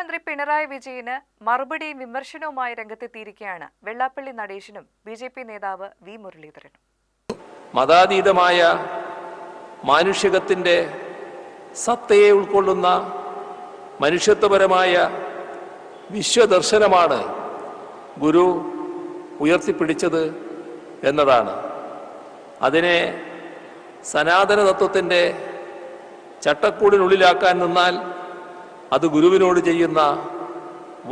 മുഖ്യമന്ത്രി പിണറായി വിജയന് മറുപടിയും വിമർശനവുമായി രംഗത്തെത്തിയിരിക്കുകയാണ് വെള്ളാപ്പള്ളി നടേശനും ബിജെപി നേതാവ് വി മുരളീധരനും. മതാതീതമായ മാനുഷികത്തിന്റെ സത്തയെ ഉൾക്കൊള്ളുന്ന മനുഷ്യത്വപരമായ വിശ്വദർശനമാണ് ഗുരു ഉയർത്തിപ്പിടിച്ചത് എന്നതാണ്. അതിനെ സനാതന തത്വത്തിൻ്റെ ചട്ടക്കൂടിനുള്ളിലാക്കാൻ നിന്നാൽ അത് ഗുരുവിനോട് ചെയ്യുന്ന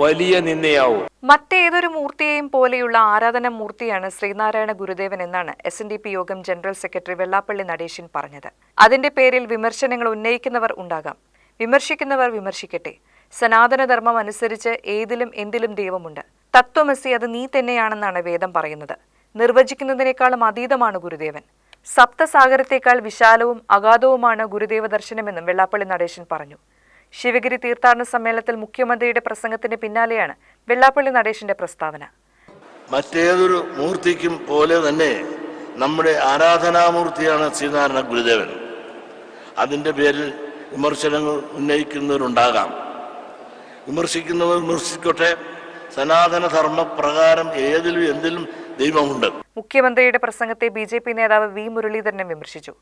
വലിയ നിന്ദയാവും. മറ്റേതൊരു മൂർത്തിയെയും പോലെയുള്ള ആരാധന മൂർത്തിയാണ് ശ്രീനാരായണ ഗുരുദേവൻ എന്നാണ് SNDP യോഗം ജനറൽ സെക്രട്ടറി വെള്ളാപ്പള്ളി നടേശൻ പറഞ്ഞത്. അതിന്റെ പേരിൽ വിമർശനങ്ങൾ ഉന്നയിക്കുന്നവർ ഉണ്ടാകാം. വിമർശിക്കുന്നവർ വിമർശിക്കട്ടെ. സനാതനധർമ്മം അനുസരിച്ച് ഏതിലും എന്തിലും ദൈവമുണ്ട്. തത്വമസി അത് നീ തന്നെയാണെന്നാണ് വേദം പറയുന്നത്. നിർവചിക്കുന്നതിനേക്കാളും അതീതമാണ് ഗുരുദേവൻ. സപ്തസാഗരത്തേക്കാൾ വിശാലവും അഗാധവുമാണ് ഗുരുദേവ ദർശനമെന്നും വെള്ളാപ്പള്ളി നടേശൻ പറഞ്ഞു. ശിവഗിരി തീർത്ഥാടന സമ്മേളനത്തിൽ മുഖ്യമന്ത്രിയുടെ പ്രസംഗത്തിന് പിന്നാലെയാണ് വെള്ളാപ്പള്ളി നടേശന്റെ പ്രസ്താവന. മറ്റേതൊരു മൂർത്തിക്കും പോലെ തന്നെ നമ്മുടെ ആരാധനാമൂർത്തിയാണ് ശ്രീനാരായണ ഗുരുദേവൻ. അതിൻ്റെ പേരിൽ വിമർശനങ്ങൾ ഉന്നയിക്കുന്നവരുണ്ടാകാം. വിമർശിക്കുന്നവർ വിമർശിക്കട്ടെ. സനാതനധർമ്മ പ്രകാരം ഏതിലും എന്തിലും ദൈവമുണ്ട്. മുഖ്യമന്ത്രിയുടെ പ്രസംഗത്തെ BJP നേതാവ് വി മുരളീധരനും വിമർശിച്ചു.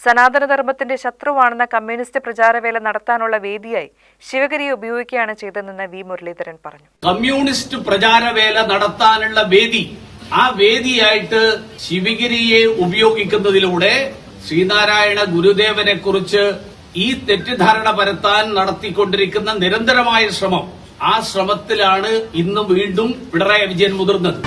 സനാതനധർമ്മത്തിന്റെ ശത്രുവാണെന്ന കമ്മ്യൂണിസ്റ്റ് പ്രചാരവേല നടത്താനുള്ള വേദിയായി ശിവഗിരിയെ ഉപയോഗിക്കുകയാണ് ചെയ്തതെന്ന് വി മുരളീധരൻ പറഞ്ഞു. കമ്മ്യൂണിസ്റ്റ് പ്രചാരവേല നടത്താനുള്ള വേദി, ആ വേദിയായിട്ട് ശിവഗിരിയെ ഉപയോഗിക്കുന്നതിലൂടെ ശ്രീനാരായണ ഗുരുദേവനെ കുറിച്ച് ഈ തെറ്റിദ്ധാരണ പരത്താൻ നടത്തിക്കൊണ്ടിരിക്കുന്ന നിരന്തരമായ ശ്രമം, ആ ശ്രമത്തിലാണ് ഇന്ന് വീണ്ടും പിണറായി വിജയൻ മുതിർന്നത്.